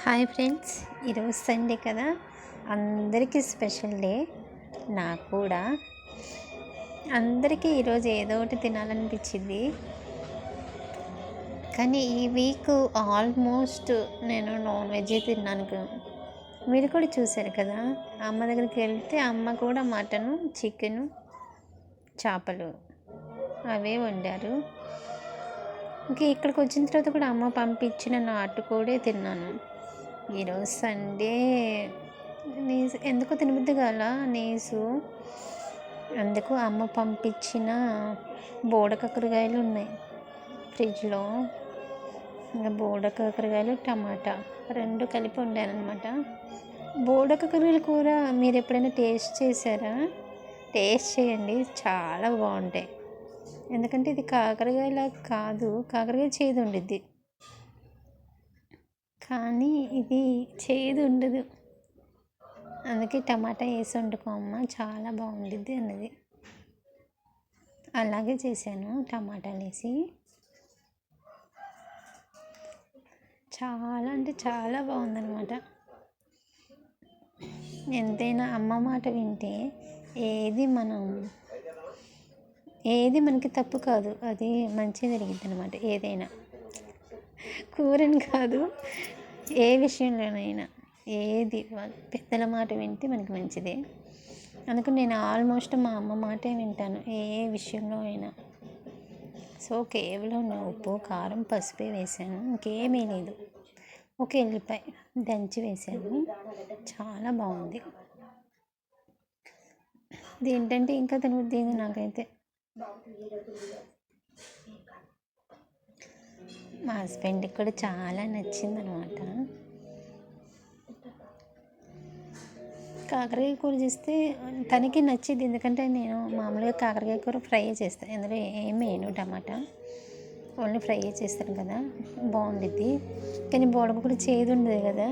Hi friends, ఈరోజు Sunday కదా, అందరికీ స్పెషల్ డే. నాకు కూడా అందరికీ ఈరోజు ఏదో ఒకటి తినాలనిపించింది. కానీ ఈ వీక్ ఆల్మోస్ట్ నేను నాన్ వెజ్ తిన్నాను. మీరు కూడా చూశారు కదా, అమ్మ దగ్గరికి వెళ్తే అమ్మ కూడా మటను, చికెను, చేపలు అవే వండారు. ఇంకా ఇక్కడికి వచ్చిన తర్వాత కూడా అమ్మ పంపించిన నాటుకోడే తిన్నాను. ఈరోజు సండే నీసు ఎందుకో తినబుద్ధి కాల నీసు, అందుకు అమ్మ పంపించిన బోడకాకరకాయలు ఉన్నాయి ఫ్రిడ్జ్లో. ఇంకా బోడకాకరకాయలు టమాటా రెండు కలిపి వండాను అనమాట. బోడకాకరకాయల కూర మీరు ఎప్పుడైనా టేస్ట్ చేశారా? టేస్ట్ చేయండి, చాలా బాగుంటాయి. ఎందుకంటే ఇది కాకరకాయలా కాదు, కాకరకాయ చేదు ఉండిద్ది, కానీ ఇది చేదు ఉండదు. అందుకే టమాటా వేసి వండుకోమ్మ, చాలా బాగుండిద్ది అన్నది. అలాగే చేశాను, టమాటాలు వేసి. చాలా అంటే చాలా బాగుందన్నమాట. ఎంతైనా అమ్మ మాట వింటే ఏది మనకి తప్పు కాదు, అది మంచిగా జరిగిద్ది అనమాట. ఏదైనా కూరని కాదు, ఏ విషయంలోనైనా ఏది పెద్దల మాట వింటే మనకి మంచిదే. అందుకని నేను ఆల్మోస్ట్ మా అమ్మ మాటే వింటాను ఏ విషయంలో అయినా. సో కేవలం ఉప్పు, కారం, పసుపే వేసాను, ఇంకేమీ లేదు. ఒక ఎల్లిపాయ దంచి వేసాను, చాలా బాగుంది. ఏంటంటే ఇంకా తినబుద్ధి నాకైతే. మా హస్బెండ్కి కూడా చాలా నచ్చిందనమాట. కాకరకాయ కూర చేస్తే తనకి నచ్చింది, ఎందుకంటే నేను మామూలుగా కాకరకాయ కూర ఫ్రై చేస్తాను. ఇందులో ఏం వేయను, టమాటా ఓన్లీ ఫ్రై చేస్తాను కదా, బాగుండిద్ది. కానీ బోడక కూడా చేదు ఉండదు కదా,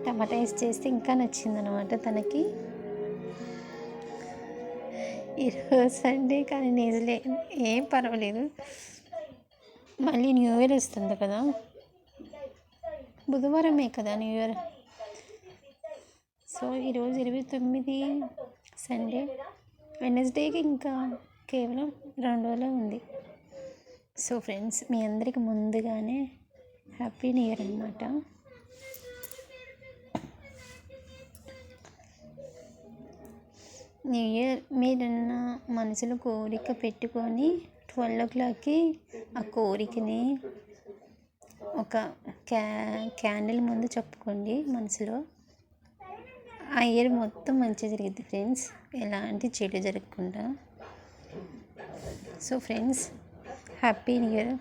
టమాటా వేసి చేస్తే ఇంకా నచ్చిందనమాట తనకి. ఈరోజు సండే కానీ నేజలే ఏం పర్వాలేదు. మళ్ళీ న్యూ ఇయర్ వస్తుంది కదా, బుధవారమే కదా న్యూ ఇయర్. సో ఈరోజు 29 సండే, వెనస్డేకి ఇంకా కేవలం 2 రోజులే ఉంది. సో ఫ్రెండ్స్, మీ అందరికి ముందుగానే హ్యాపీ న్యూ ఇయర్ అనమాట. న్యూ ఇయర్ మీరున్న మనసులో కోరిక పెట్టుకొని 12 o'clockకి ఆ కోరికని ఒక క్యాండిల్ ముందు చెప్పుకోండి మనసులో. ఆ ఇయర్ మొత్తం మంచిగా జరిగింది ఫ్రెండ్స్, ఎలాంటి చెడు జరగకుండా. So friends, happy new year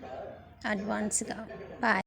అడ్వాన్స్గా. బాయ్.